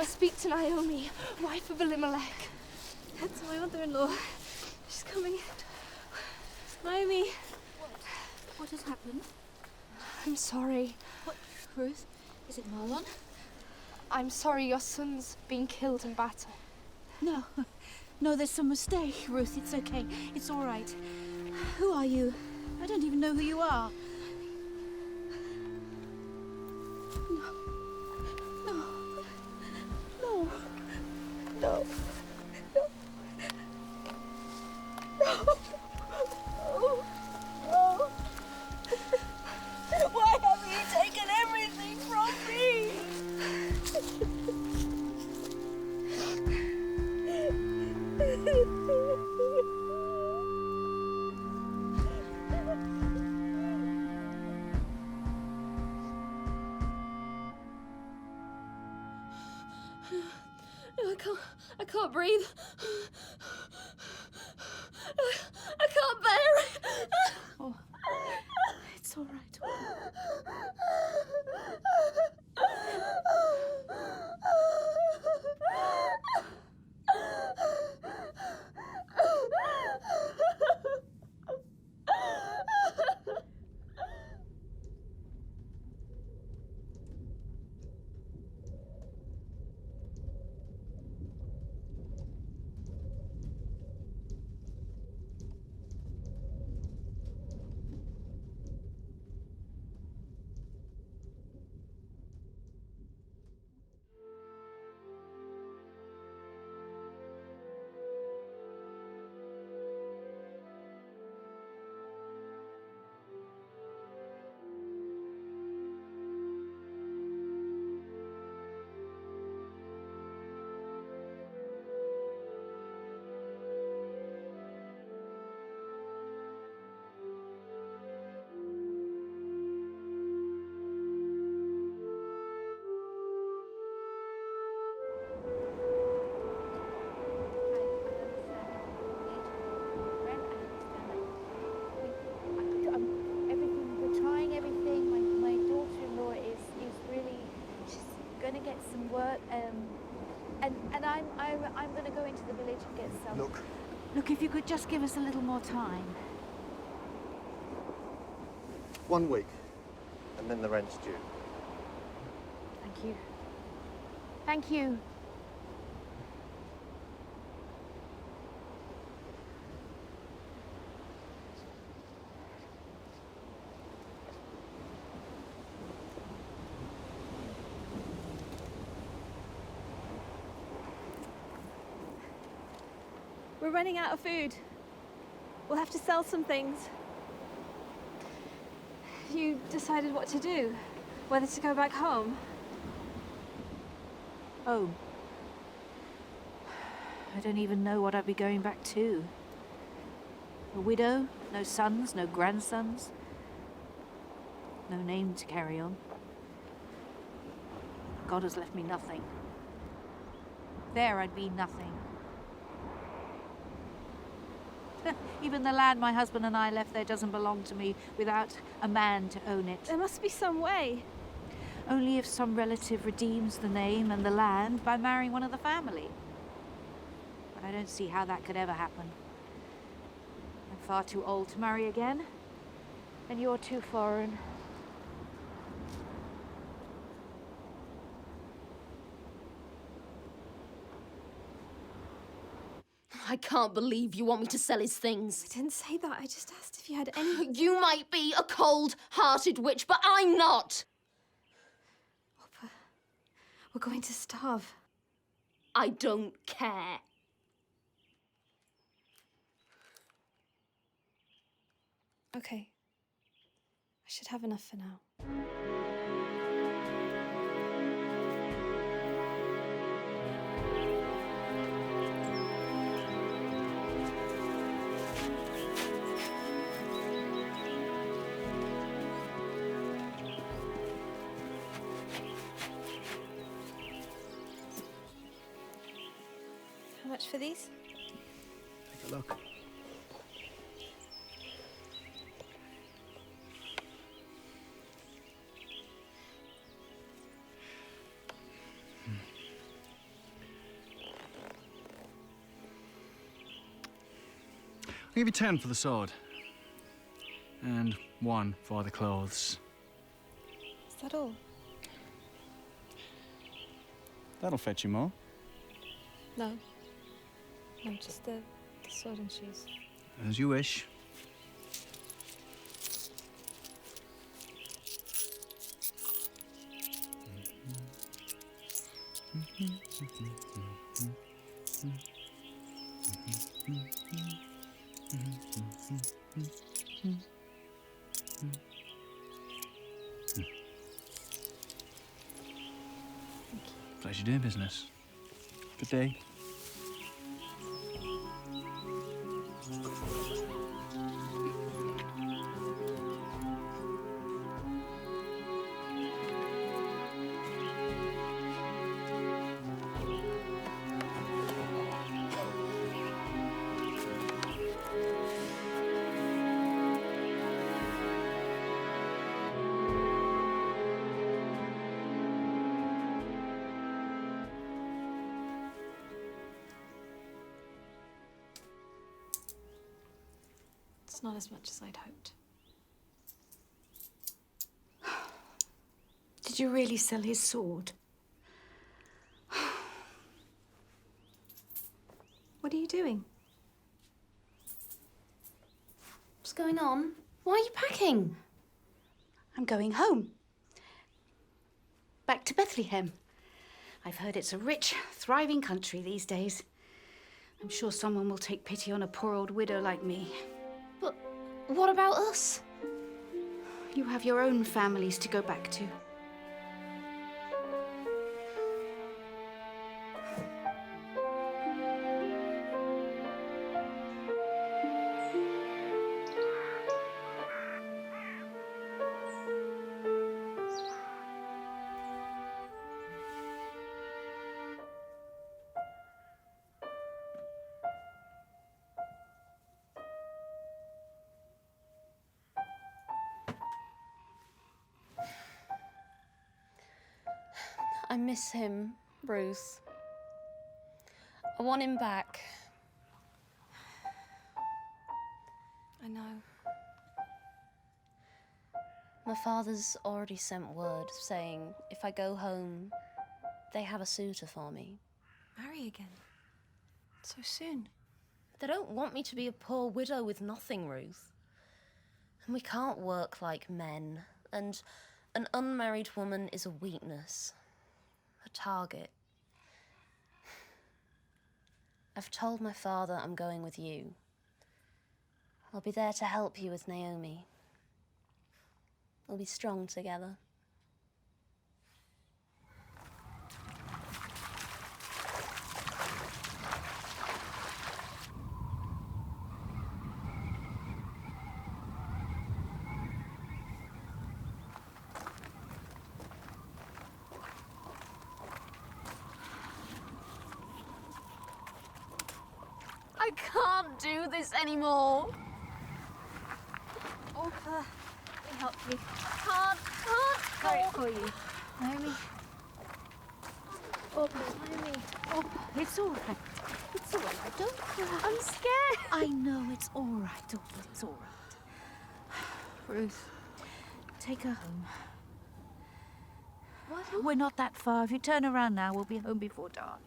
speak to Naomi, wife of Elimelech. That's my mother-in-law. She's coming. Naomi. What has happened? I'm sorry. What, Ruth? Is it Marlon? I'm sorry your son's been killed in battle. No. No, there's some mistake, Ruth. It's okay. It's all right. Who are you? I don't even know who you are. No. Why have you taken everything from me? I can't breathe. I can't bear it. Oh, it's all right. I'm going to go into the village and get some. Look, if you could just give us a little more time. 1 week, and then the rent's due. Thank you. Thank you. We're running out of food. We'll have to sell some things. You decided what to do? Whether to go back home? Oh. I don't even know what I'd be going back to. A widow, no sons, no grandsons. No name to carry on. God has left me nothing. There I'd be nothing. Even the land my husband and I left there doesn't belong to me without a man to own it. There must be some way. Only if some relative redeems the name and the land by marrying one of the family. But I don't see how that could ever happen. I'm far too old to marry again, and you're too foreign. I can't believe you want me to sell his things. I didn't say that. I just asked if you had any... You might be a cold-hearted witch, but I'm not. Oh, but we're going to starve. I don't care. Okay. I should have enough for now. How much for these? Take a look. give you 10 for the sword. And 1 for the clothes. Is that all? That'll fetch you more. No. No, just the sword and shoes. As you wish. Pleasure doing business. Good day. It's not as much as I'd hoped. Did you really sell his sword? What are you doing? What's going on? Why are you packing? I'm going home. Back to Bethlehem. I've heard it's a rich, thriving country these days. I'm sure someone will take pity on a poor old widow like me. But what about us? You have your own families to go back to. I miss him, Ruth. I want him back. I know. My father's already sent word saying if I go home, they have a suitor for me. Marry again? So soon? They don't want me to be a poor widow with nothing, Ruth. And we can't work like men. And an unmarried woman is a weakness. A target. I've told my father I'm going with you. I'll be there to help you with Naomi. We'll be strong together. I can't do this anymore. Oh, let me help you. Can't. Carry it for you. Naomi. Oh, Naomi. Oh, it's all right. It's all right. Don't cry. I'm scared. I know it's all right. Oh, it's all right. Ruth, take her home. What? We're not that far. If you turn around now, we'll be home before dark.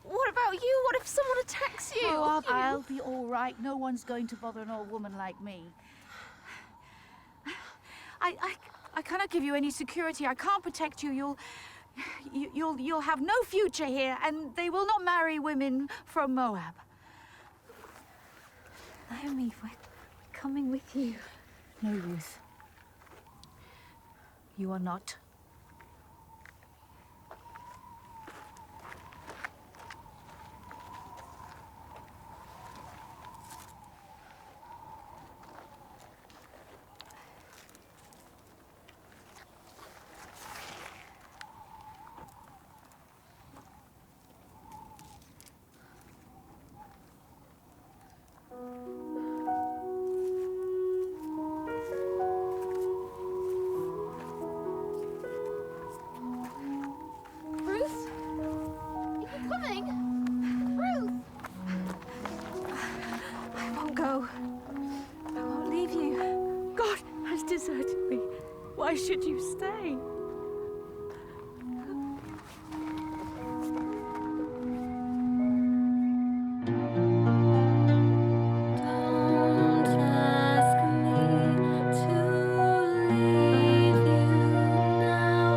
What about you? What if someone attacks you? Oh, I'll be all right. No one's going to bother an old woman like me. I cannot give you any security. I can't protect you. You'll have no future here, and they will not marry women from Moab. Naomi, we're coming with you. No, Ruth. You are not. me. Why should you stay? Don't ask me to leave you now.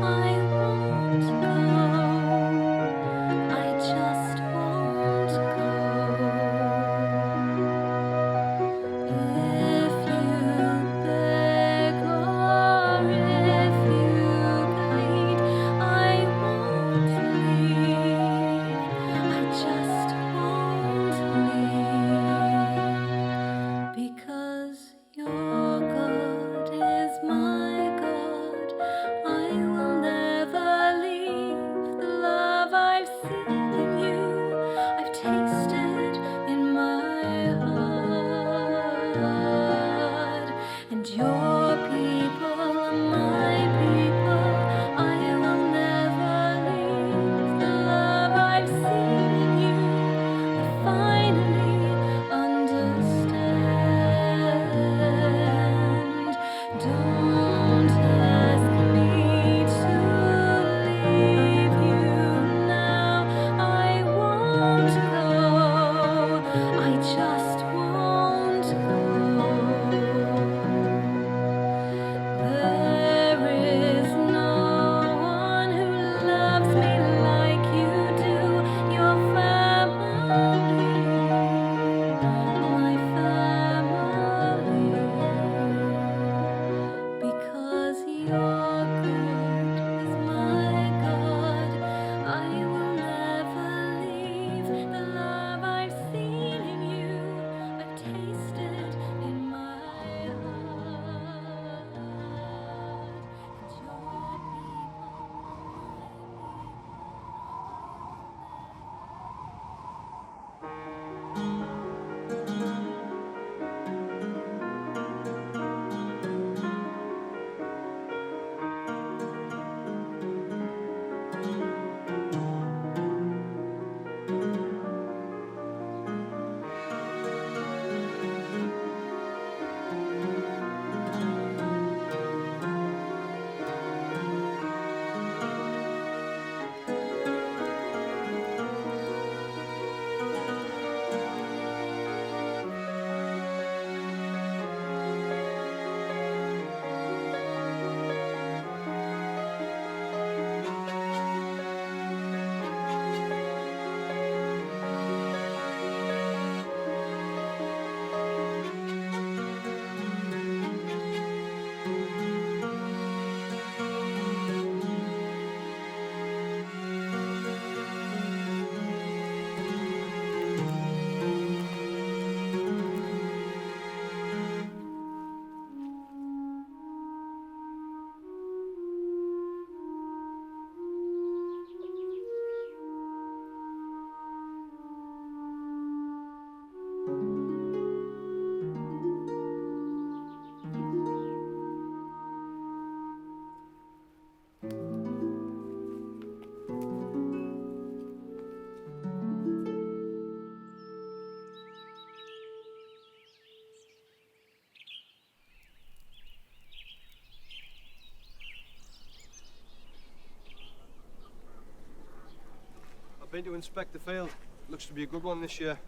I won't go. I just won't go. If you beg or if you plead, I won't leave. I just won't leave. Because your God is my God. I will never leave. The love I've seen in you, I've tasted in my heart. And your people are my people. I will never leave. The love I've seen in you, I finally understand. Don't ask me to leave you now. I won't go. I just won't go. There is no one who loves me like you do. Your family, my family. Because your God is my God, I will never leave. The love I've seen in you, I've tasted in my heart. And your I've been to inspect the field. Looks to be a good one this year.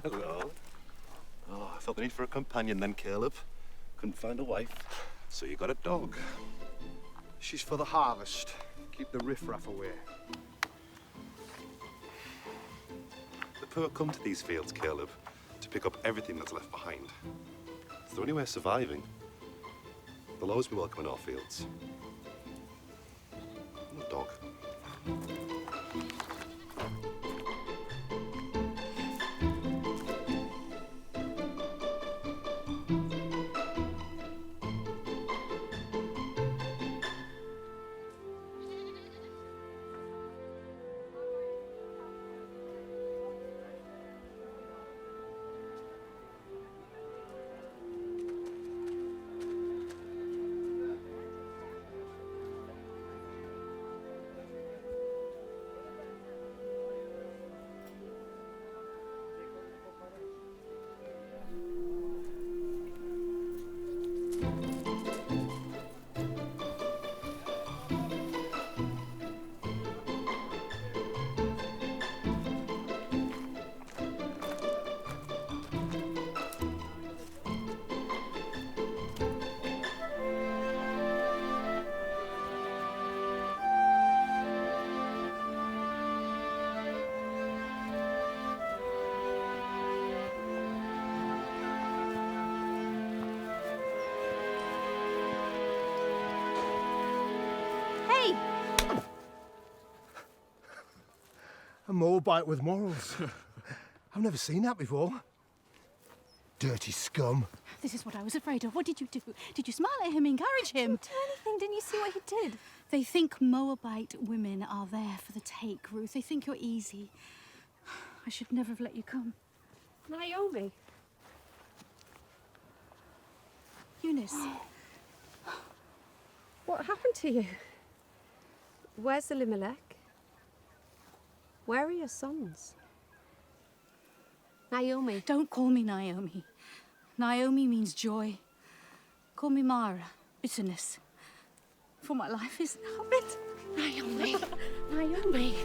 Hello. Oh, I felt the need for a companion then, Caleb. Couldn't find a wife, so you got a dog. She's for the harvest. Keep the riffraff away. The poor come to these fields, Caleb, to pick up everything that's left behind. It's the only way of surviving. They'll always be welcome in our fields. And the dog. A Moabite with morals. I've never seen that before. Dirty scum. This is what I was afraid of. What did you do? Did you smile at him, encourage him? He didn't do anything. Didn't you see what he did? They think Moabite women are there for the take, Ruth. They think you're easy. I should never have let you come. Naomi. Eunice. What happened to you? Where's Elimelech? Where are your sons? Naomi. Don't call me Naomi. Naomi means joy. Call me Mara, bitterness. For my life is now bitter. Naomi. Naomi.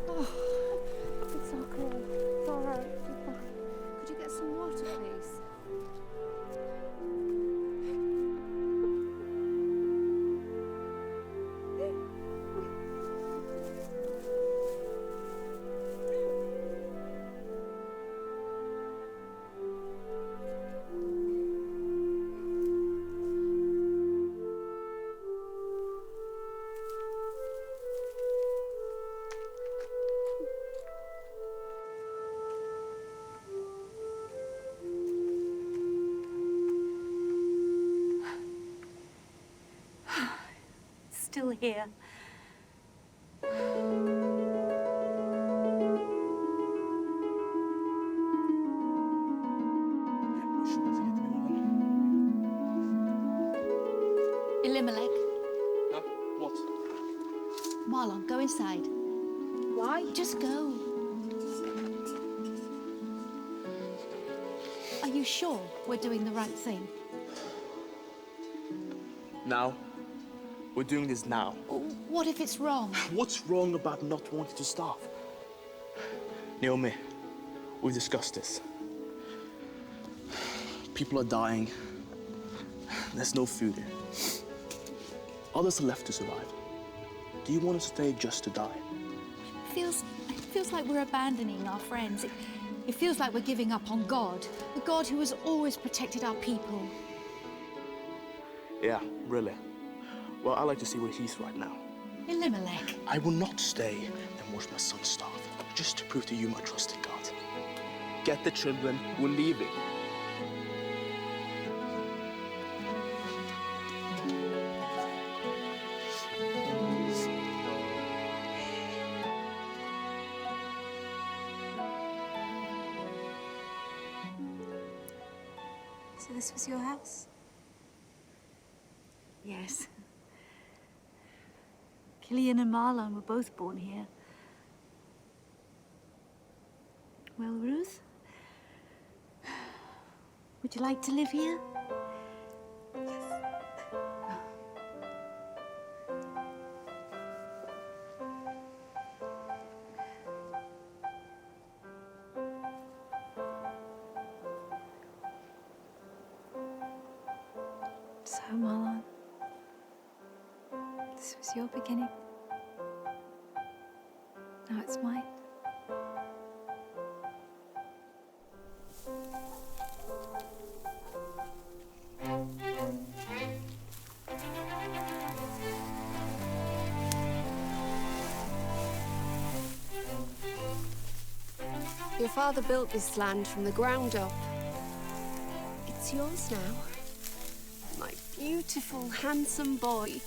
Oh, it's okay. It's all right. Could you get some water, please? Still here. Elimelech. Huh? What? Marlon, go inside. Why? Just go. Are you sure we're doing the right thing? Now? We're doing this now. What if it's wrong? What's wrong about not wanting to starve? Naomi, we've discussed this. People are dying. There's no food here. Others are left to survive. Do you want us to stay just to die? It feels like we're abandoning our friends. It feels like we're giving up on God, the God who has always protected our people. Yeah, really. Well, I like to see where he's right now. Elimelech. I will not stay and watch my son starve, just to prove to you my trust in God. Get the children, we're leaving. So this was your house? Yes. Killian and Marlon were both born here. Well, Ruth, would you like to live here? So, Marlon, this was your beginning. Now it's mine. Your father built this land from the ground up. It's yours now. My beautiful, handsome boy.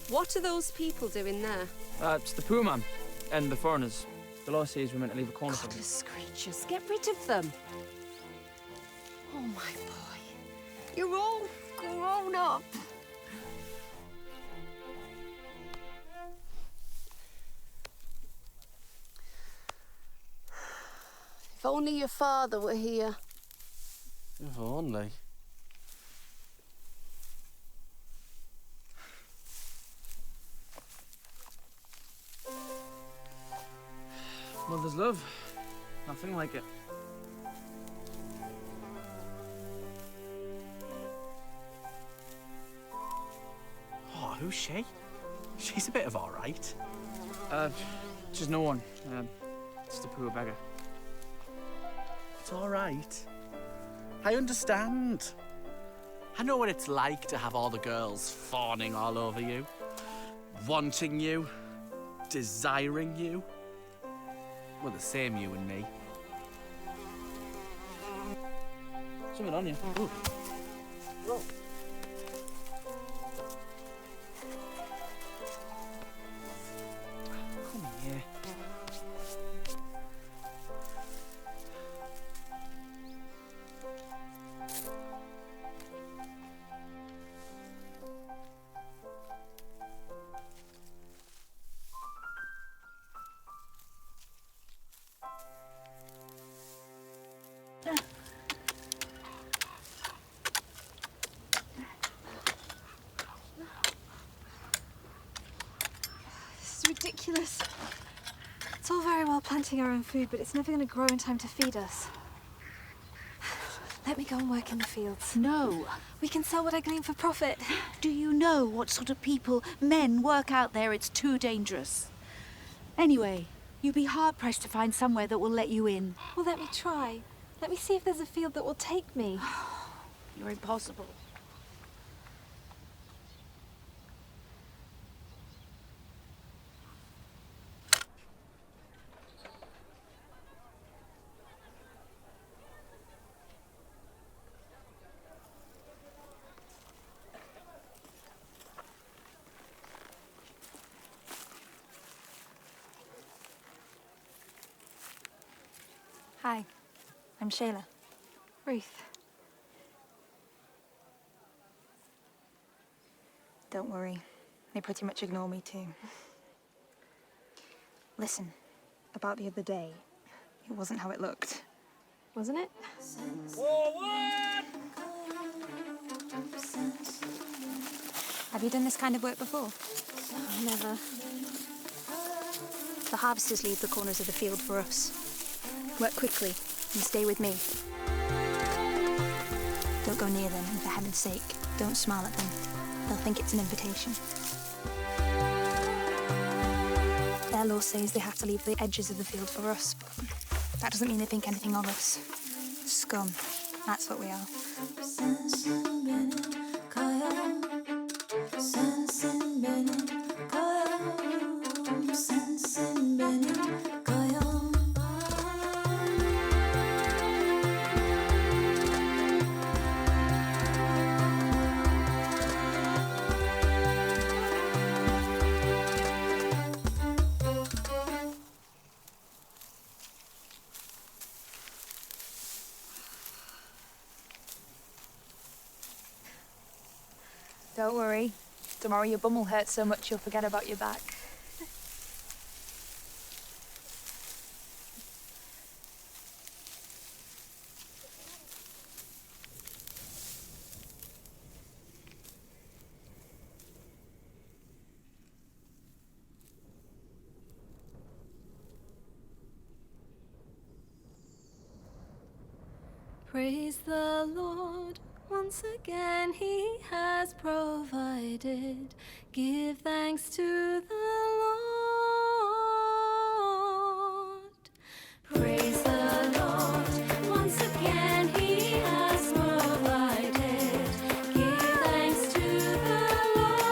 What are those people doing there? It's the poor man and the foreigners. The law says we're meant to leave a corner for them. Godless creatures, get rid of them. Oh, my boy. You're all grown up. If only your father were here. If only. Mother's love. Nothing like it. Oh, who's she? She's a bit of all right. She's no one. Just a poor beggar. It's all right. I understand. I know what it's like to have all the girls fawning all over you, wanting you, desiring you. Well, the same you and me. Something on you. Ooh. Roll. Come here. This is ridiculous. It's all very well planting our own food, but it's never going to grow in time to feed us. Let me go and work in the fields. No. We can sell what I glean for profit. Do you know what sort of people men work out there? It's too dangerous. Anyway, you'd be hard-pressed to find somewhere that will let you in. Well, let me try. Let me see if there's a field that will take me. You're impossible. Hi, I'm Shayla. Ruth. Don't worry. They pretty much ignore me too. Listen, about the other day, it wasn't how it looked. Wasn't it? Forward! Have you done this kind of work before? Oh, never. The harvesters leave the corners of the field for us. Work quickly and stay with me. Don't go near them, and for heaven's sake, don't smile at them. They'll think it's an invitation. Their law says they have to leave the edges of the field for us, but that doesn't mean they think anything of us. Scum. That's what we are. Don't worry. Tomorrow your bum will hurt so much you'll forget about your back. Praise the Lord. Once again he has provided. Give thanks to the Lord. Praise the Lord. Once again he has provided. Give thanks to the Lord.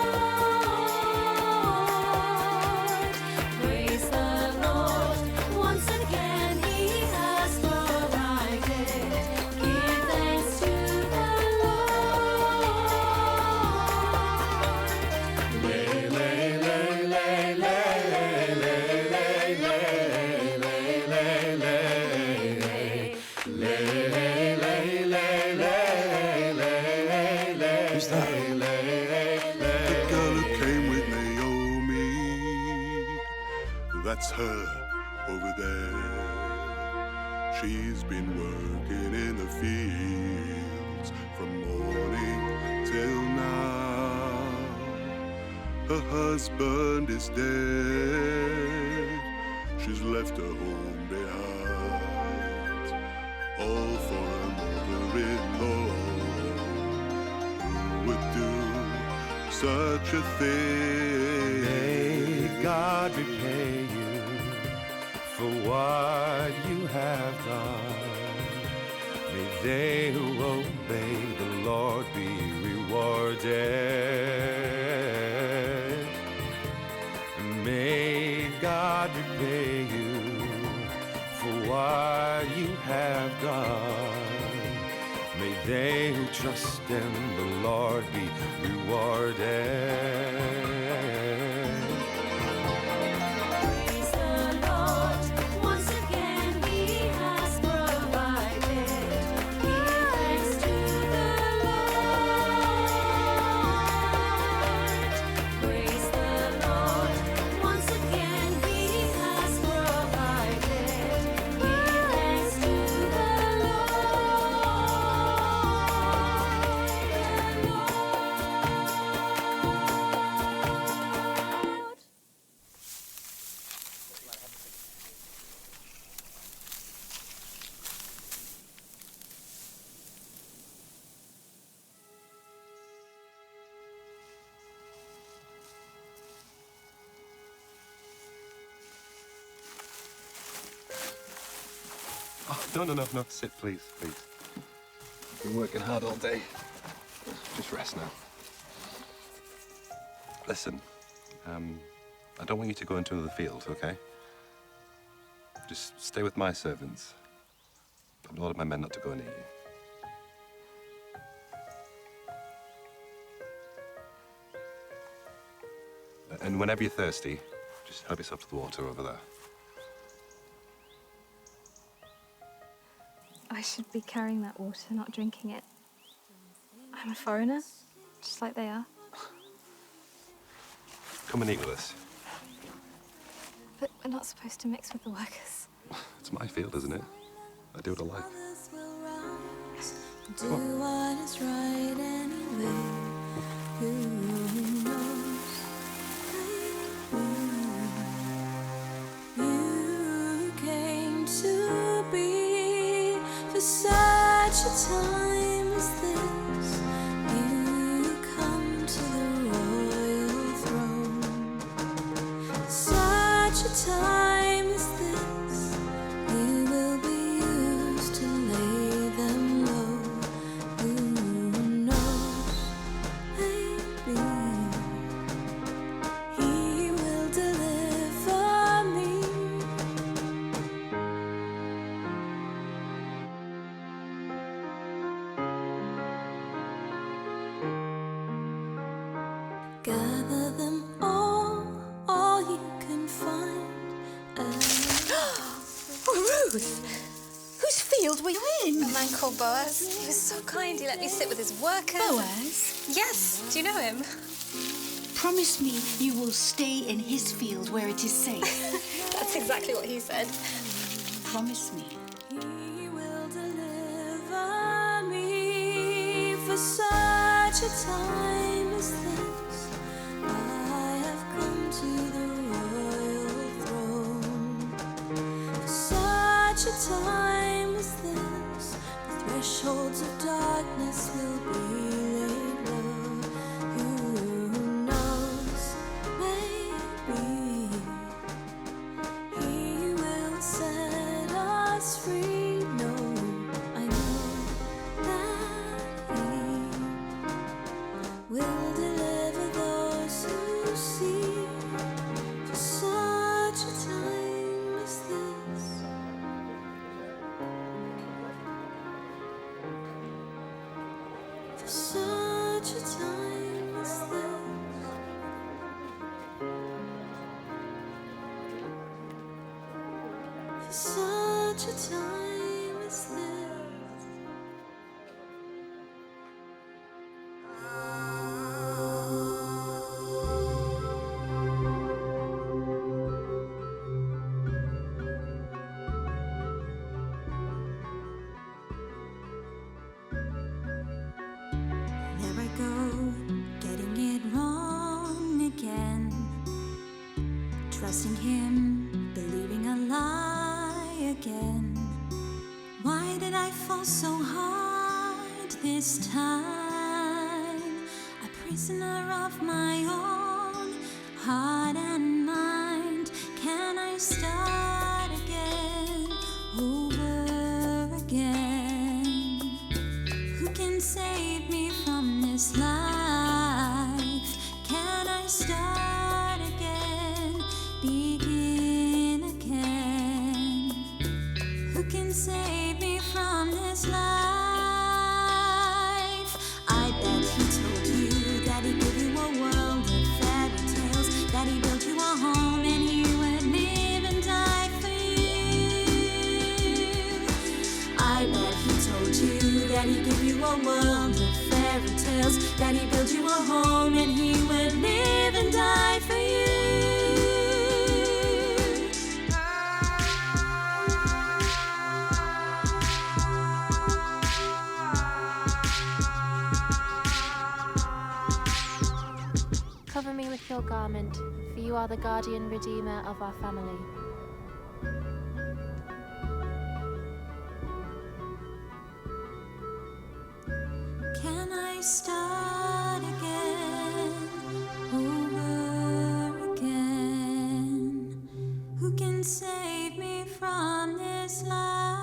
Praise the Lord. Once again he has provided. Give thanks to Who's that? The girl who came with Naomi. That's her over there. She's been working in the fields from morning till now. Her husband is dead. She's left her home behind. All for a mother-in-law who would do such a thing. May God repay you for what you have done. May they who obey the Lord be rewarded. May God repay you what you have done. May they who trust in the Lord be rewarded. Praise the Lord. Once again, He has provided. Give thanks to the Lord. Praise the Lord. Once again, He has provided. Give thanks to the Oh, no. Sit, please. Been working hard all day. Just rest now. Listen, I don't want you to go into the field, okay? Just stay with my servants. I've ordered my men not to go near you. And whenever you're thirsty, just help yourself to the water over there. I should be carrying that water, not drinking it. I'm a foreigner, just like they are. Come and eat with us. But we're not supposed to mix with the workers. It's my field, isn't it? I do what I like. do what is right anyway. Who knows? You came to be for such a time as this. You come to the royal throne. Such a time as this, you will be used to lay them low. Who knows? Maybe He will deliver me. Gather them all you can find. Ruth! Whose field were you in? A man called Boaz. He was so kind. He let me sit with his workers. Boaz? Yes. Do you know him? Promise me you will stay in his field where it is safe. That's exactly what he said. Promise me. He will deliver me for such a time as this. I have come to the royal throne. For such a time as this, the thresholds of darkness will be laid low. Who knows? Maybe He will set us free. No, I know that He will deliver those who seek for such a time as this. For such a time as this. For such a time as this. There I go, getting it wrong again. Trusting him, believing a lie again. Why did I fall so hard this time? A prisoner of my own heart and mind. Can I start again, over again? Who can save me from this life? Can I start again, begin again? a world of fairy tales. Daddy built you a home and he would live and die for you. Cover me with your garment, for you are the guardian redeemer of our family. Can I start again, over again? Who can save me from this life?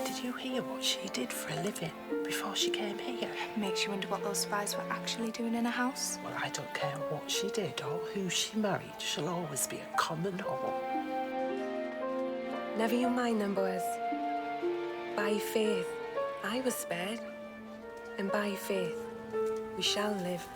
Did you hear what she did for a living before she came here? Makes you wonder what those spies were actually doing in a house. Well, I don't care what she did or who she married. She'll always be a common whore. Never you mind them, Boaz. By faith, I was spared, and by faith, we shall live.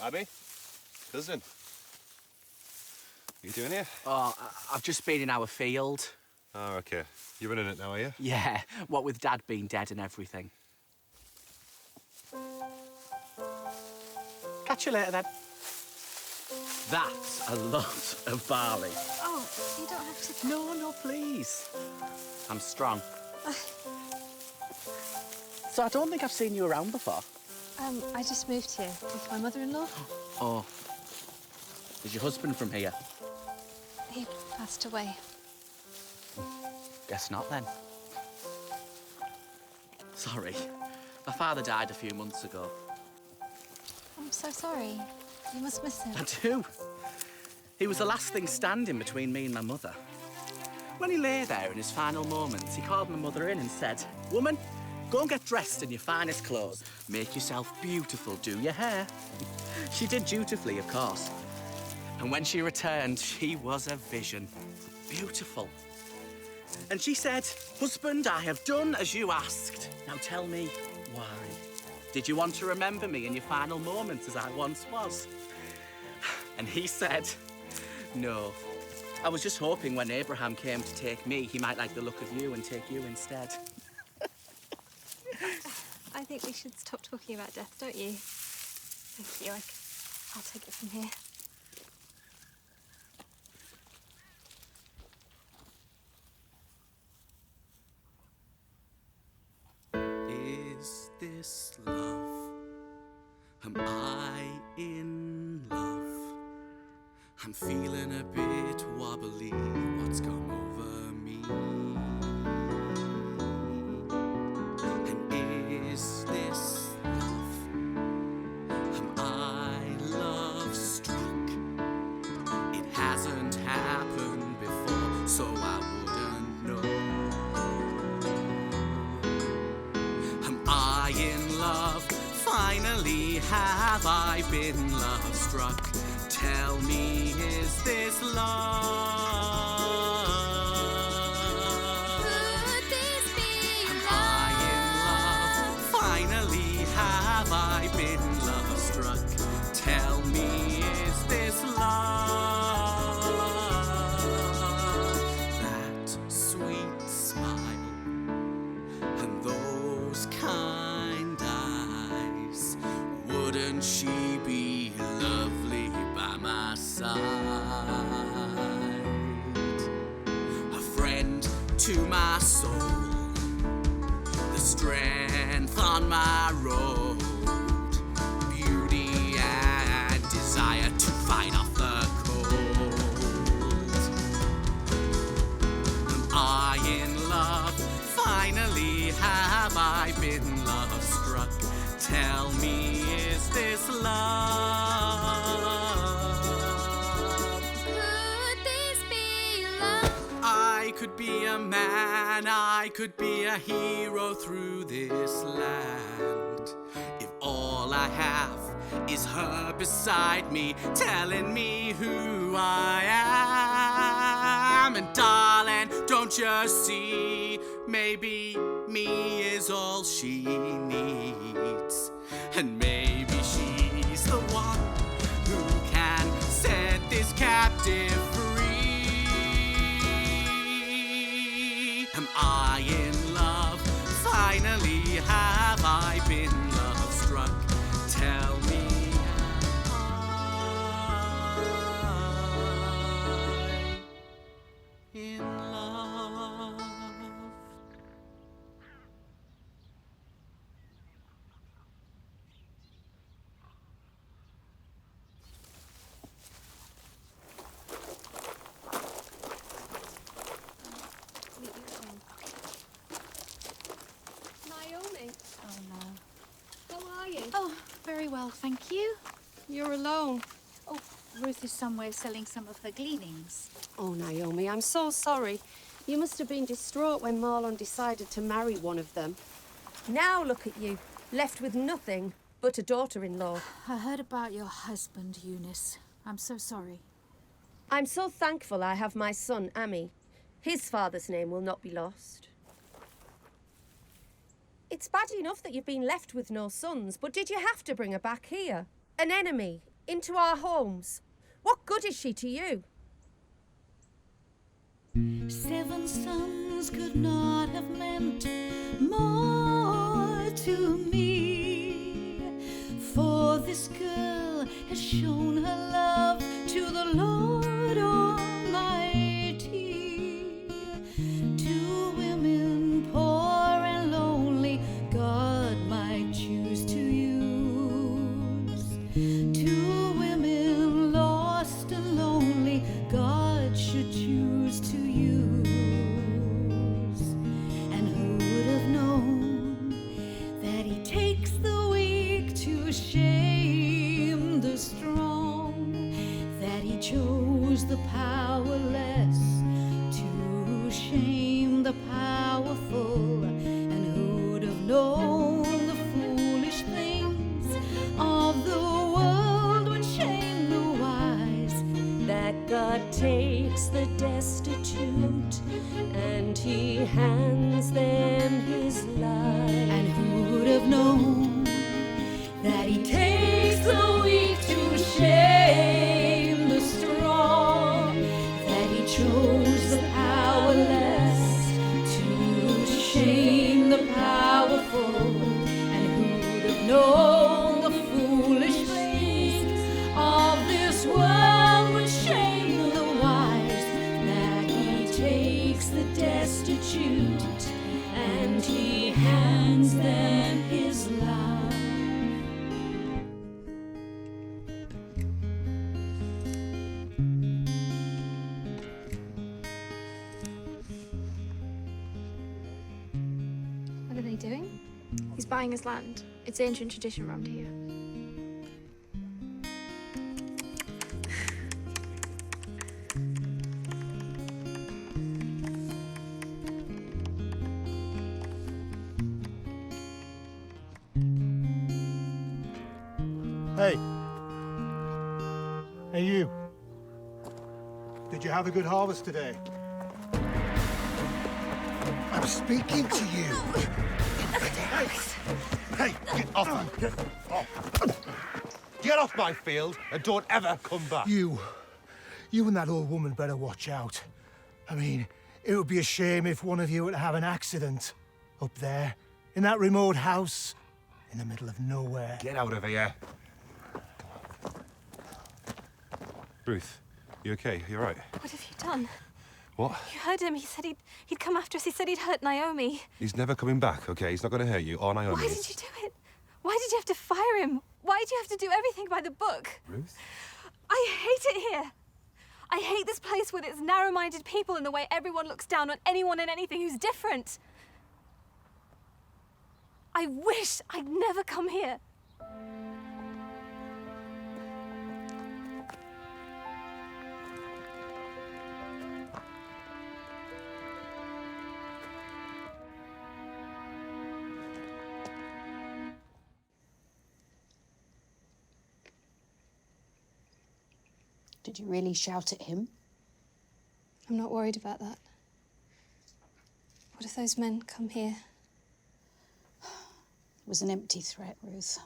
Abby? Cousin? What are you doing here? Oh, I've just been in our field. Oh, OK. You're running it now, are you? Yeah, what with Dad being dead and everything. Catch you later, then. That's a lot of barley. Oh, you don't have to... No, please. I'm strong. So I don't think I've seen you around before. I just moved here with my mother-in-law. Oh. Is your husband from here? He passed away. Guess not, then. Sorry. My father died a few months ago. I'm so sorry. You must miss him. I do. He was the last thing standing between me and my mother. When he lay there in his final moments, he called my mother in and said, "Woman, go and get dressed in your finest clothes. Make yourself beautiful, do your hair." She did dutifully, of course. And when she returned, she was a vision. Beautiful. And she said, "Husband, I have done as you asked. Now tell me why. Did you want to remember me in your final moments as I once was?" And he said, "No. I was just hoping when Abraham came to take me, he might like the look of you and take you instead." I think we should stop talking about death, don't you? Thank you. I'll take it from here. Is this love? Am I in love? I'm feeling a bit wobbly. What's come over me? And is this love? Am I love struck? It hasn't happened before, so I wouldn't know. Am I in love? finally have I been love struck. Tell me, is this love? Could this be Am love? I in love? Finally have I been love struck. Tell me, is this love? That sweet smile and those kind eyes, wouldn't she be lovely by my side? A friend to my soul, the strength on my road, beauty and desire to fight off the cold. Am I in love? Finally have I been love struck. Tell me, is this love? Could this be love? I could be a man, I could be a hero through this land. If all I have is her beside me, telling me who I am. And darling, don't you see, maybe me is all she needs. And maybe she's the one who can set this captive free. Am I in love? Finally have I been love struck. Tell me, am I in love? Naomi, Oh, no. how are you? Oh, very well, thank you. You're alone. Oh, Ruth is somewhere selling some of her gleanings. Oh, Naomi, I'm so sorry. You must have been distraught when Marlon decided to marry one of them. Now look at you, left with nothing but a daughter-in-law. I heard about your husband, Eunice. I'm so sorry. I'm so thankful I have my son, Ami. His father's name will not be lost. It's bad enough that you've been left with no sons, but did you have to bring her back here? An enemy, into our homes? What good is she to you? 7 sons could not have meant more to me, for this girl has shown her love to the Lord Almighty. 2 women poor and lonely God might choose to use. 2 women lost and lonely God should choose to use. And who would have known that he takes the weak to shame the strong, that he chose the powerless to shame the powerful, and who'd have known the foolish things of the world would shame the wise, That God takes the destitute and he hands them his life. and who would have known that he takes the weak to shame the strong, that he chose the powerless to shame the powerful, and who would have known the foolish things of this world would shame the wise, that he takes the destitute and he hands them his love. What are they doing? He's buying his land. It's ancient tradition around here. Hey. Hey, you. Did you have a good harvest today? I'm speaking to you. Hey, get off! Get off! Get off my field and don't ever come back. You and that old woman better watch out. I mean, it would be a shame if one of you were to have an accident up there in that remote house in the middle of nowhere. Get out of here. Ruth, you okay? You all right? What have you done? What? You heard him. He said he'd come after us. He said he'd hurt Naomi. He's never coming back, okay? He's not going to hurt you or Naomi. Why did you do it? Why did you have to fire him? Why did you have to do everything by the book? Ruth? I hate it here. I hate this place with its narrow-minded people and the way everyone looks down on anyone and anything who's different. I wish I'd never come here. Did you really shout at him? I'm not worried about that. What if those men come here? It was an empty threat, Ruth.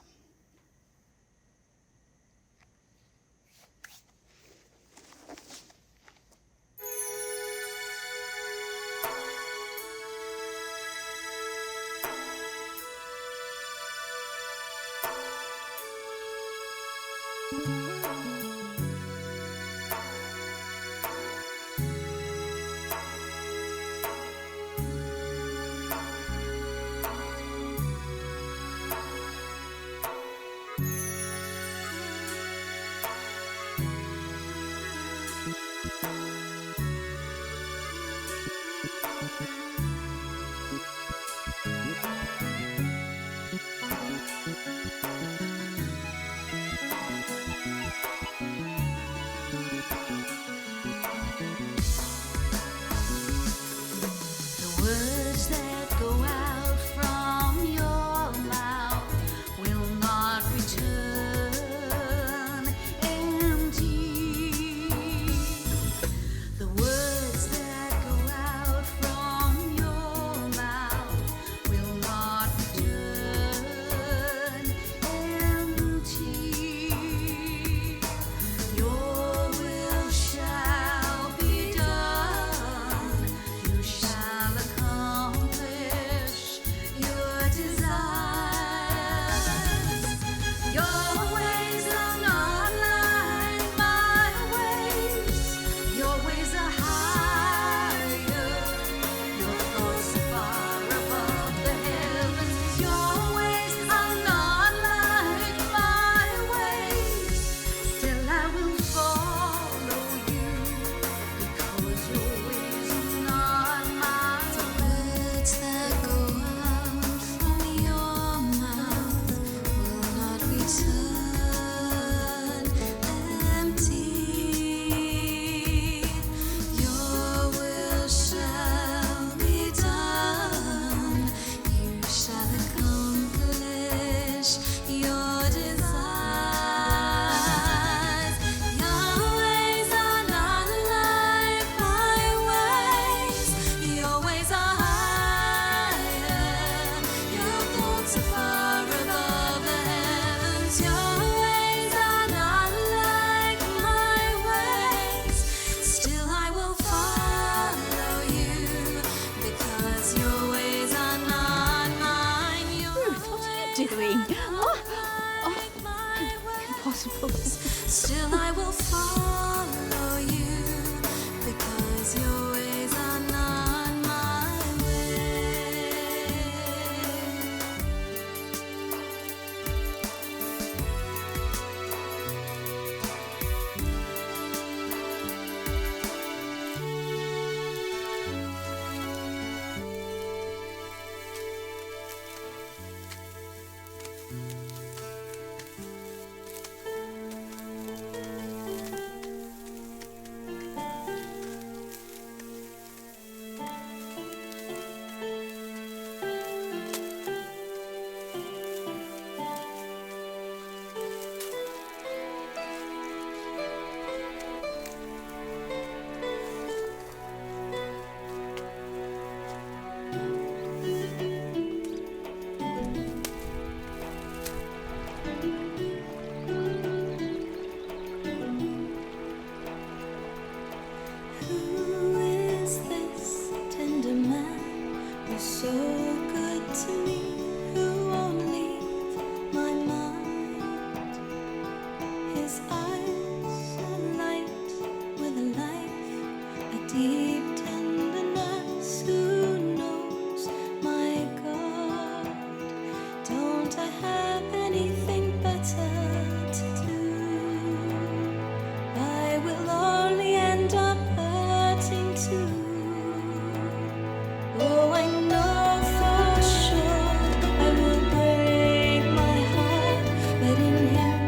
Who is this tender man who's so good to me, who won't leave my mind? His eyes are light with a life, a deep tenderness. Who knows my God? Don't I have anything better to do? I will only end up hurting too. Oh, I know for sure I will break my heart, but in him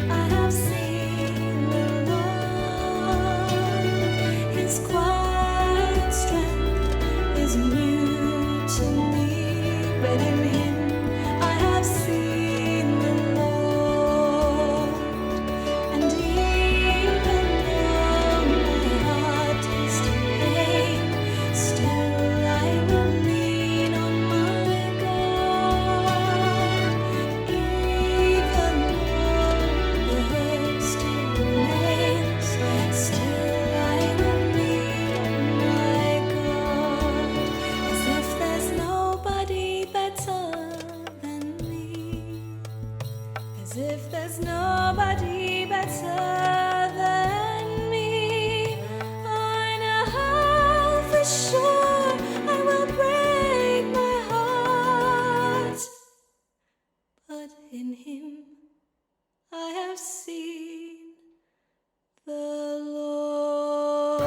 I have seen the Lord. His quiet strength is new to me, but in him I have seen the Lord. And even though my heart tastes pain, still I will lean on my God. Even though the hurt still remains, still I will lean on my God. As if there's nobody better than me. As if there's nobody better than me. I know for sure I will break my heart, but in him I have seen the Lord.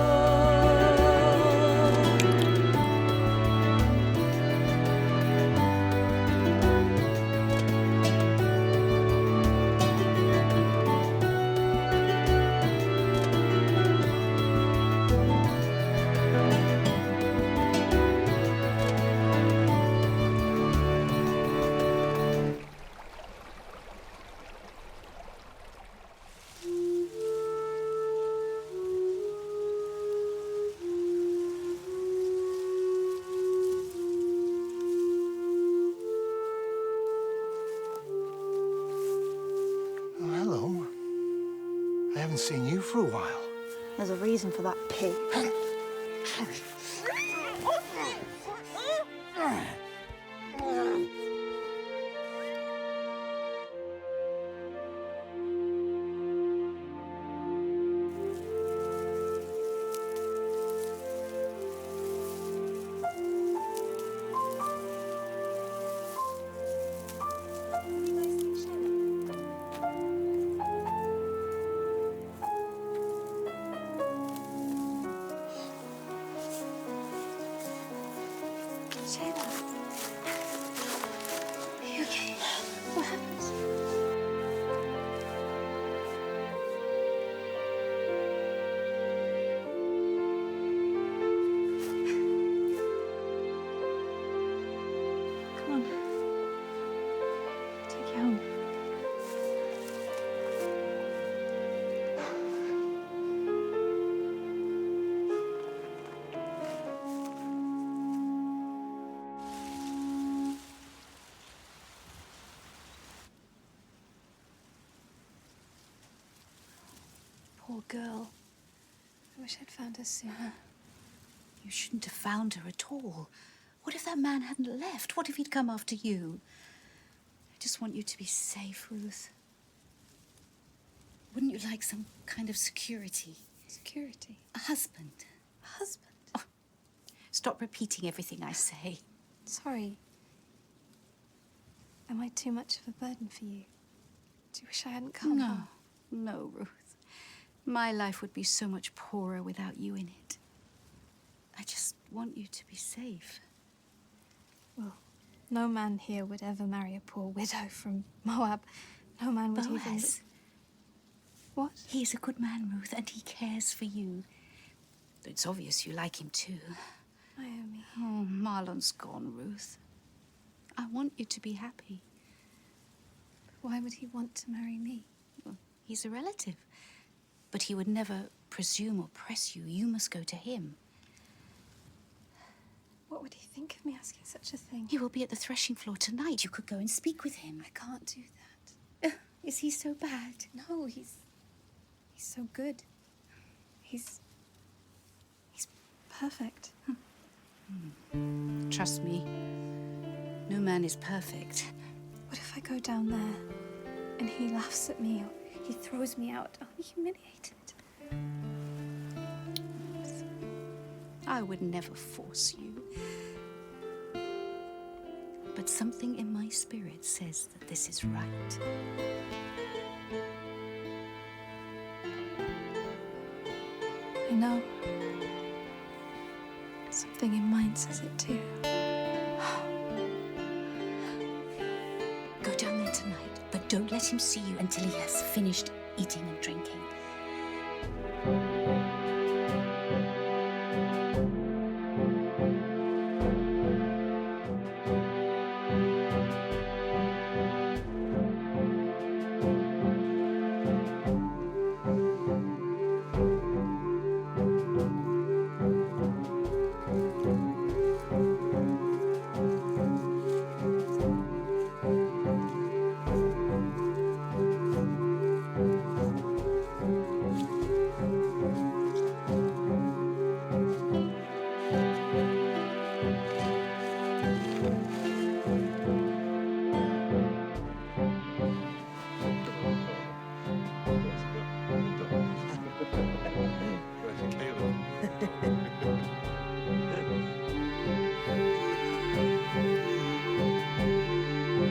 Oh, hello. I haven't seen you for a while. There's a reason for that pig. Shayla. Are you okay? What happened? Come on. Take you home. Poor girl. I wish I'd found her sooner. You shouldn't have found her at all. What if that man hadn't left? What if he'd come after you? I just want you to be safe, Ruth. Wouldn't you like some kind of security? Security? A husband. A husband? Oh, stop repeating everything I say. Sorry. Am I too much of a burden for you? Do you wish I hadn't come? No, no, Ruth. My life would be so much poorer without you in it. I just want you to be safe. Well, no man here would ever marry a poor widow from Moab. No man would even... Boaz. What? He's a good man, Ruth, and he cares for you. It's obvious you like him too. Naomi. Oh, Marlon's gone, Ruth. I want you to be happy. Why would he want to marry me? Well, he's a relative. But he would never presume or press you. You must go to him. What would he think of me asking such a thing? He will be at the threshing floor tonight. You could go and speak with him. I can't do that. Is he so bad? No, he's so good. He's perfect. Trust me, no man is perfect. What if I go down there and he laughs at me or he throws me out? I'll be humiliated. I would never force you. But something in my spirit says that this is right. I know. Something in mine says it too. Go down there tonight, but don't let him see you until he has finished eating and drinking.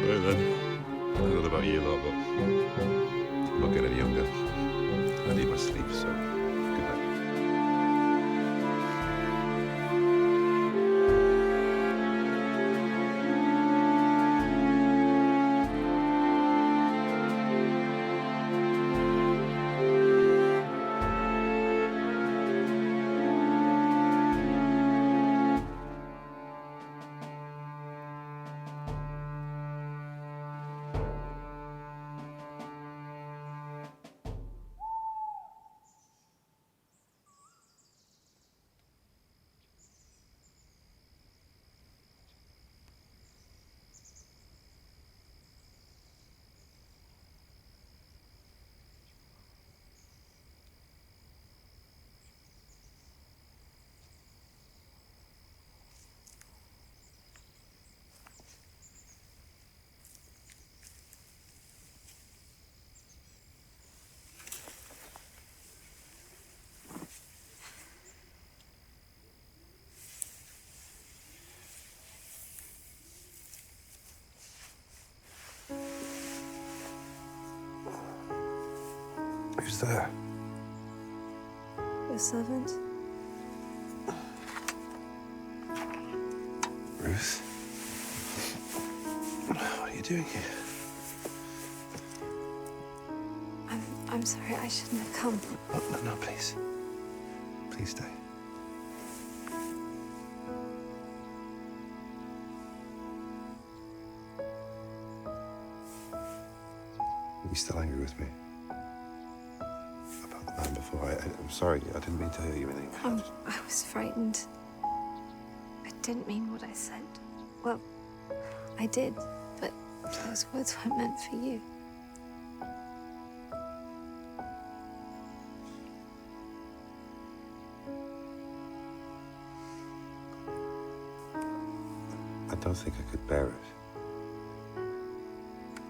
Well then, I don't know about you lot, but I'm not getting any younger. I need my sleep, so good night. Who's there? Your servant? Ruth? What are you doing here? I'm sorry, I shouldn't have come. Oh, no, please. Please stay. Are you still angry with me? About the man before? I'm sorry, I didn't mean to hurt you or anything. I was frightened. I didn't mean what I said. Well, I did, but those words weren't meant for you. I don't think I could bear it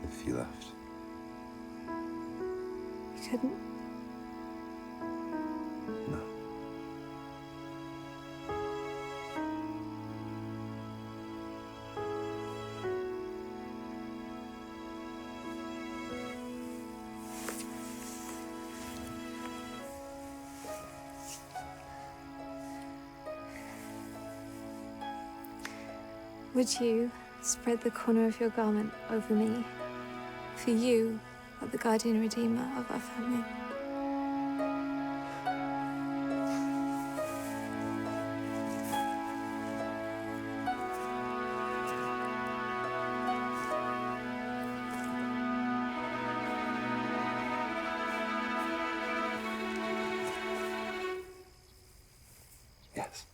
if you left. You couldn't? No. Would you spread the corner of your garment over me? For you are the guardian redeemer of our family. Yes.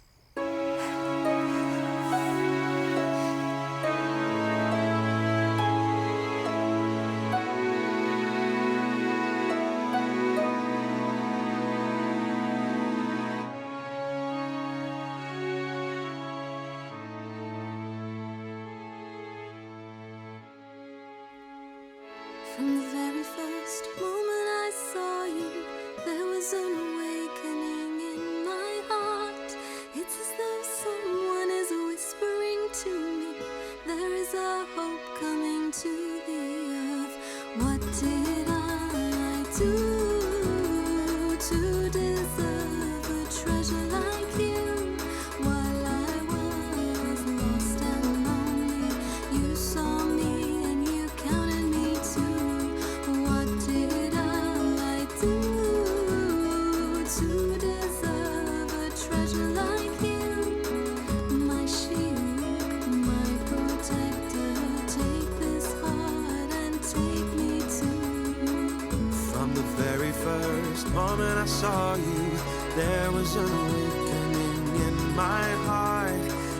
moment I saw you, there was an awakening in my heart.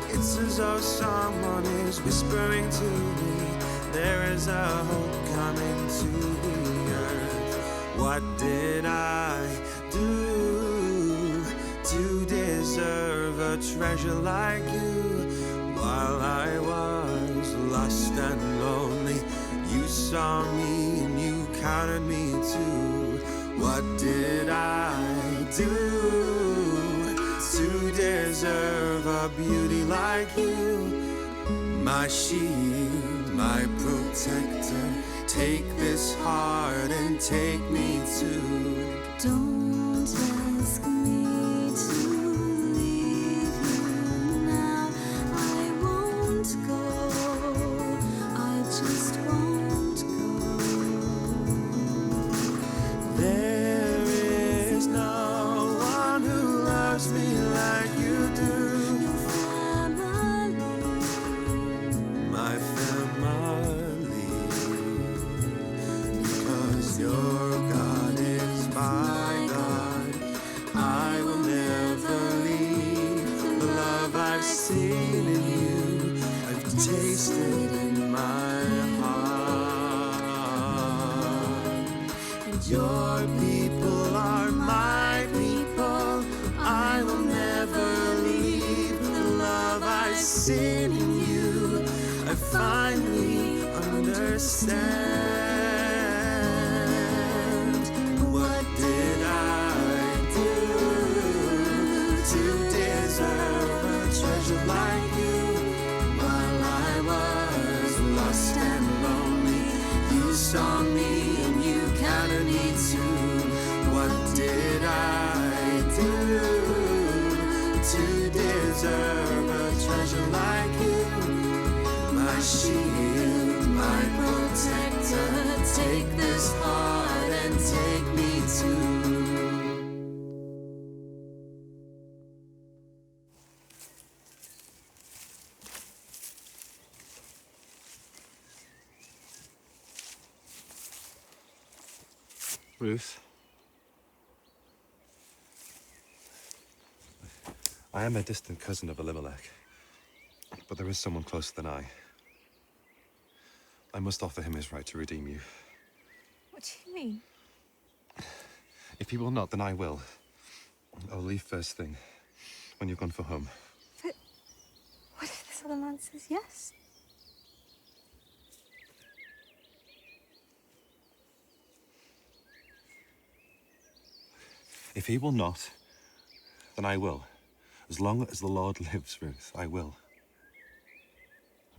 It's as though someone is whispering to me, there is a hope coming to the earth. What did I do to deserve a treasure like you? While I was lost and lonely, you saw me and you counted me too. What did I do to deserve a beauty like you? My shield, my protector, take this heart and take me too. Don't ask me to leave you now. I won't go. I just won't go. There is no one who loves me like you do. My family, because your God is my God. I will never leave the love I've seen in you, I've tasted in my heart. And your people are my people. I will never leave the love I've seen in you, I finally understand. What did I do to deserve a treasure like you? While I was lost and lonely, you saw me and you counted me too. What did I do to deserve a treasure like you? My shield, my protector, take this heart and take me too. Ruth? I am a distant cousin of Elimelech, but there is someone closer than I. I must offer him his right to redeem you. What do you mean? If he will not, then I will. I'll leave first thing, when you've gone for home. But what if this other man says yes? If he will not, then I will. As long as the Lord lives, Ruth, I will.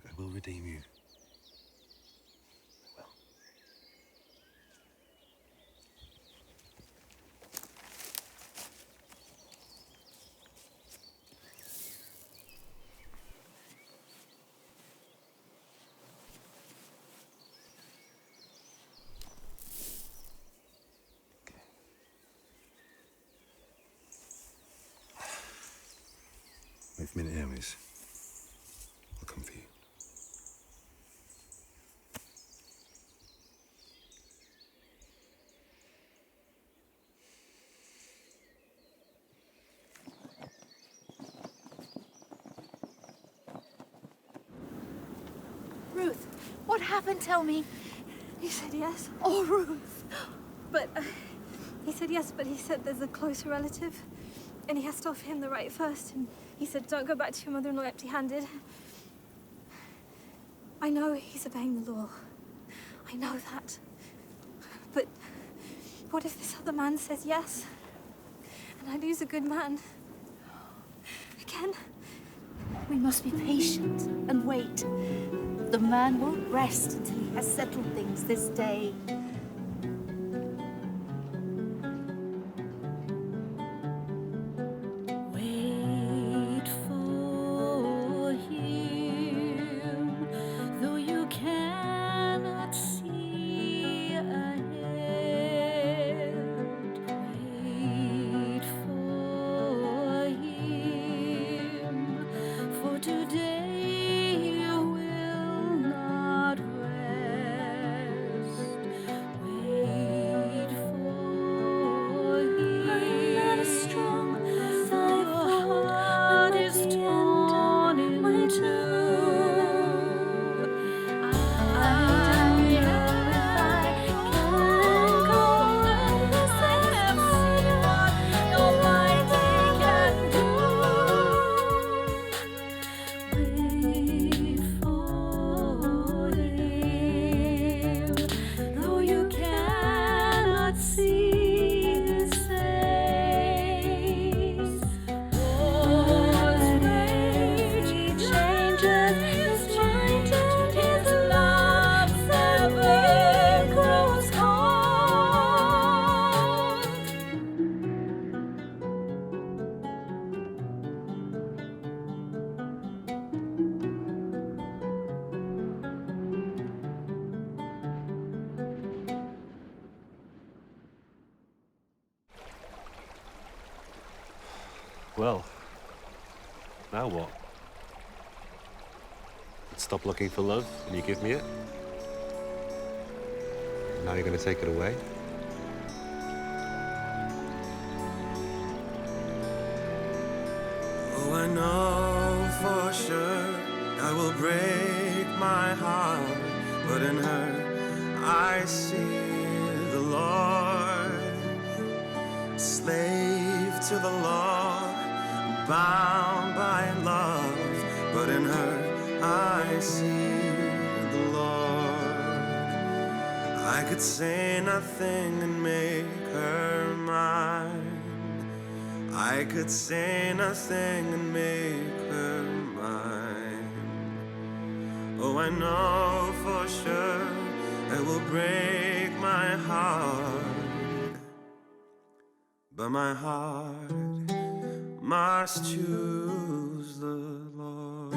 I will redeem you. If minute Hermes, I'll come for you. Ruth, what happened? Tell me. He said yes. Oh, Ruth. But he said yes, but he said there's a closer relative, and he has to offer him the right first. And he said, don't go back to your mother-in-law empty-handed. I know he's obeying the law. I know that. But what if this other man says yes? And I lose a good man? Again? We must be patient and wait. The man won't rest until he has settled things this day. Wait for him, though you cannot see ahead. Wait for him, for today you will not rest. Well, now what? Stop looking for love and you give me it? Now you're going to take it away? Oh, I know for sure I will break my heart, but in her I see the Lord. Slave to the law, bound by love, but in her I see the Lord. I could say nothing and make her mine. I could say nothing and make her mine. Oh, I know for sure it will break my heart, but my heart must choose the Lord.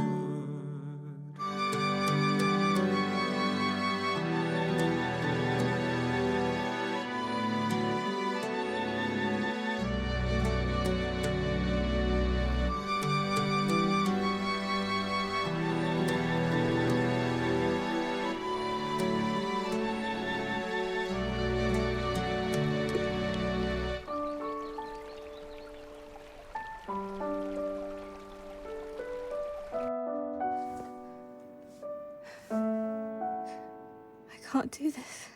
I can't do this.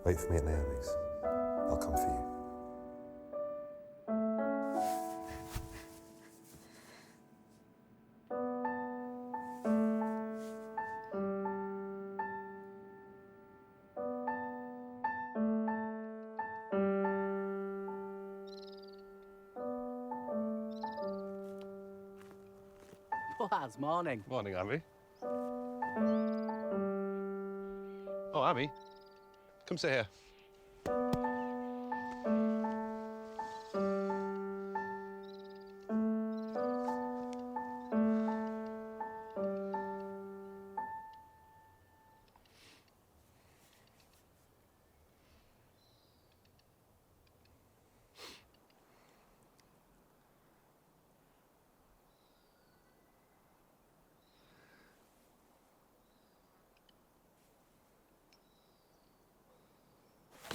Wait for me at Naomi's. I'll come for you. Boaz, morning. Morning, Abby. Oh, Abby. Come sit here.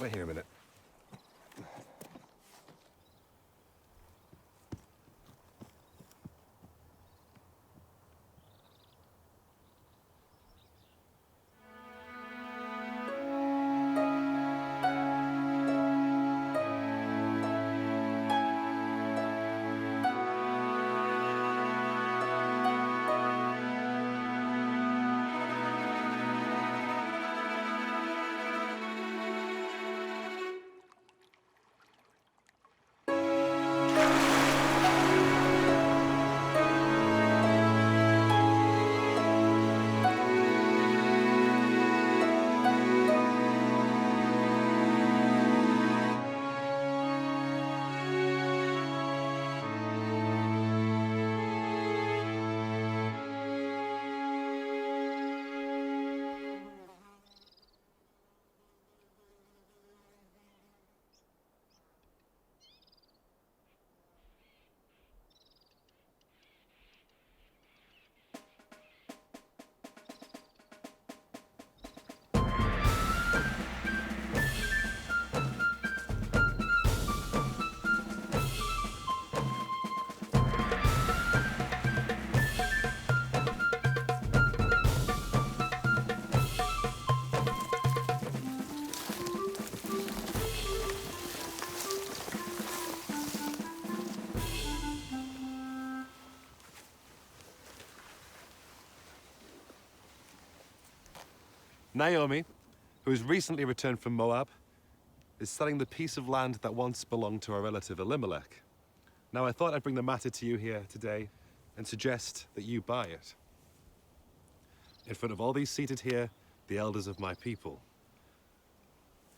Wait here a minute. Naomi, who has recently returned from Moab, is selling the piece of land that once belonged to our relative Elimelech. Now, I thought I'd bring the matter to you here today and suggest that you buy it. In front of all these seated here, the elders of my people.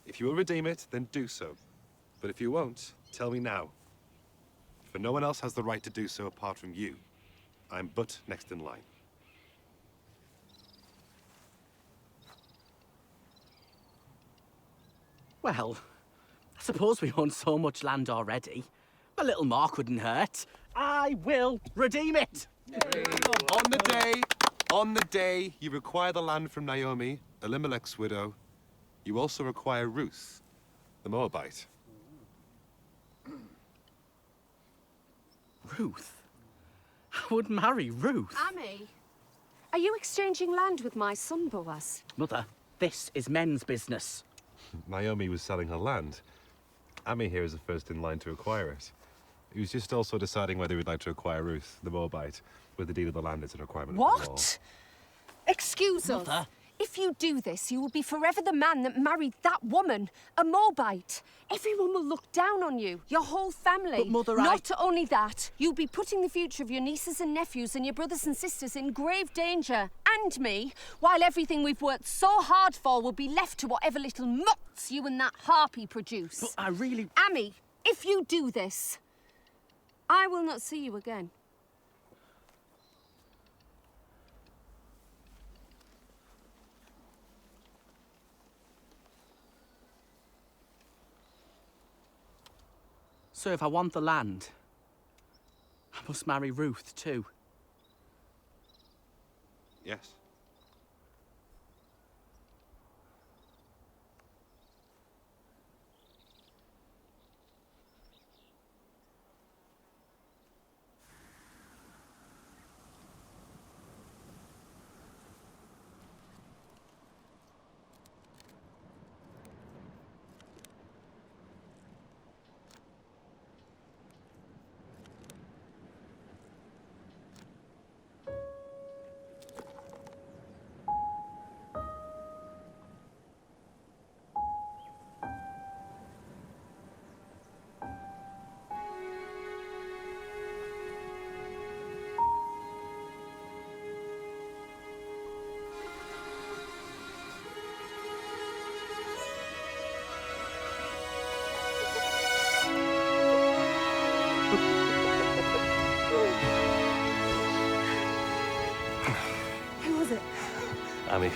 If you will redeem it, then do so. But if you won't, tell me now. For no one else has the right to do so apart from you. I'm but next in line. Well, I I suppose we own so much land already. A little more couldn't hurt. I will redeem it. On the day you require the land from Naomi, Elimelech's widow, you also require Ruth, the Moabite. Ruth? I would marry Ruth. Amy, are you exchanging land with my son, Boaz? Mother, this is men's business. Naomi was selling her land. Amy here is the first in line to acquire it. He was just also deciding whether he'd like to acquire Ruth, the Moabite, with the deed of the land as a requirement of the law. What? Excuse us. If you do this, you will be forever the man that married that woman, a Moabite. Everyone will look down on you, your whole family. But, Mother, Not only that, you'll be putting the future of your nieces and nephews and your brothers and sisters in grave danger, and me, while everything we've worked so hard for will be left to whatever little mutts you and that harpy produce. But I really... Amy, if you do this, I will not see you again. So if I want the land, I must marry Ruth too. Yes. Who was it? Amy.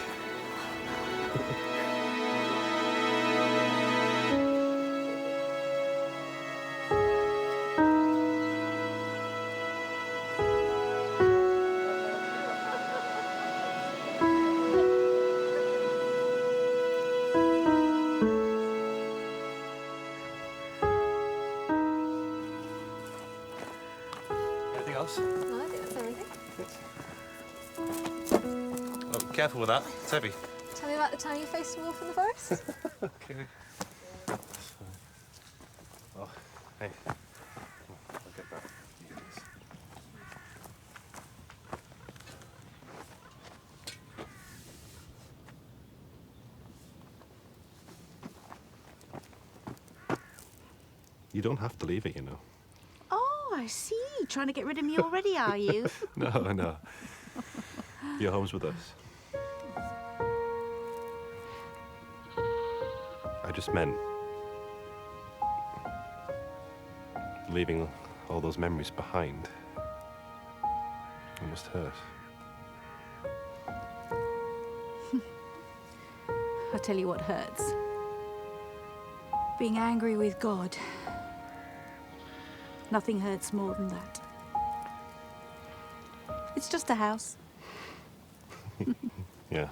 Anything else? No, I think that's everything. Oh, careful with that. It's heavy. Tell me about the time you faced a wolf in the forest. Okay. That's fine. Oh, hey. I'll get that. You get this. You don't have to leave it, you know. Oh, I see. Trying to get rid of me already, are you? No. Your home's with us. I just meant leaving all those memories behind. It must hurt. I'll tell you what hurts. Being angry with God. Nothing hurts more than that. It's just a house. Yeah.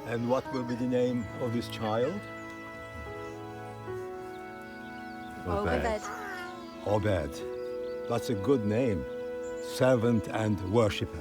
And what will be the name of this child? Obed. Obed. That's a good name. Servant and worshipper.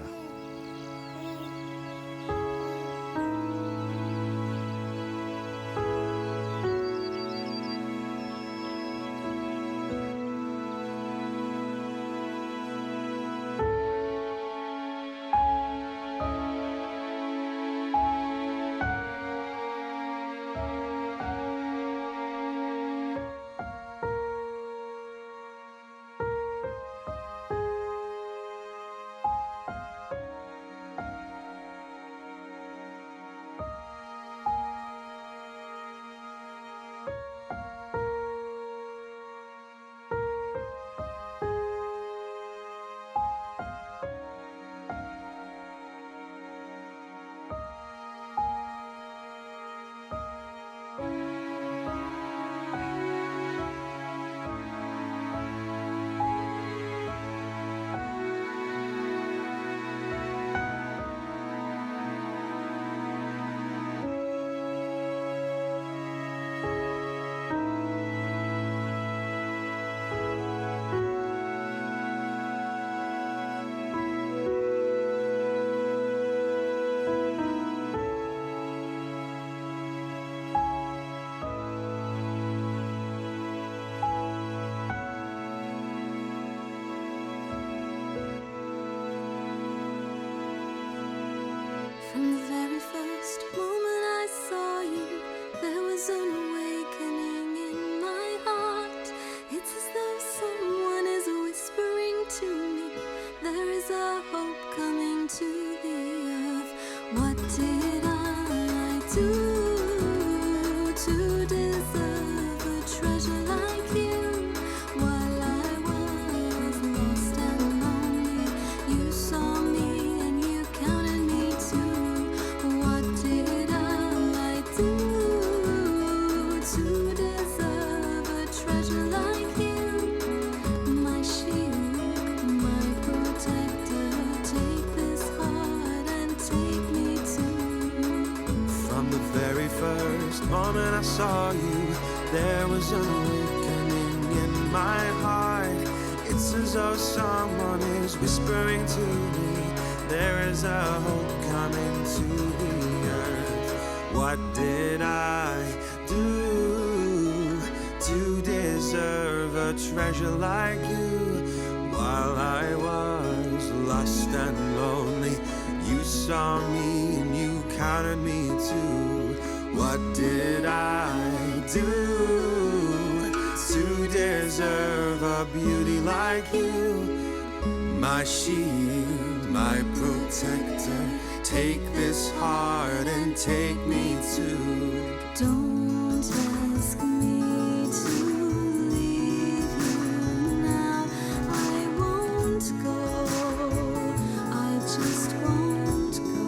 I saw you, there was an awakening in my heart. It's as though someone is whispering to me, there is a hope coming to the earth. What did I do to deserve a treasure like you? While I was lost and lonely, you saw me and you counted me too. What did I do to deserve a beauty like you? My shield, my protector, take this heart and take me to. Don't ask me to leave you now. I won't go. I just won't go.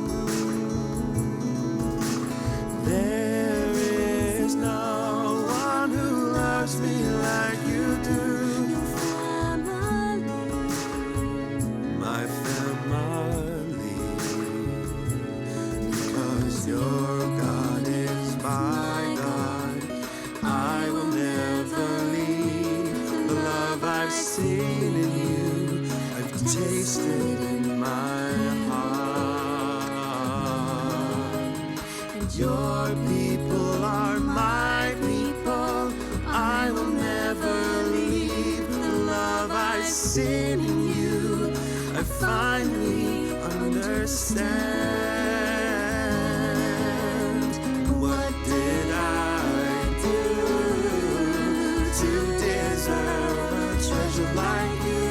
There is no one who loves me like you do. Your family, my family, because your God is my God. I will never leave the love I've seen in you, I've tasted in my heart. And your people are my people. I will never leave the love I've seen in you, I finally understand. What did I do to deserve a treasure like you?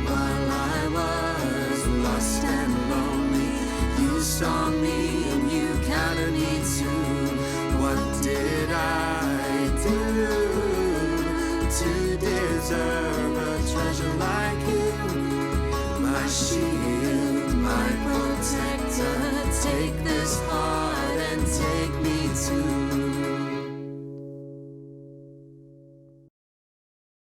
While I was lost and lonely, you saw me and you counted me too. What did I do to deserve a treasure like you? My shield, my protector, take this heart and take me to.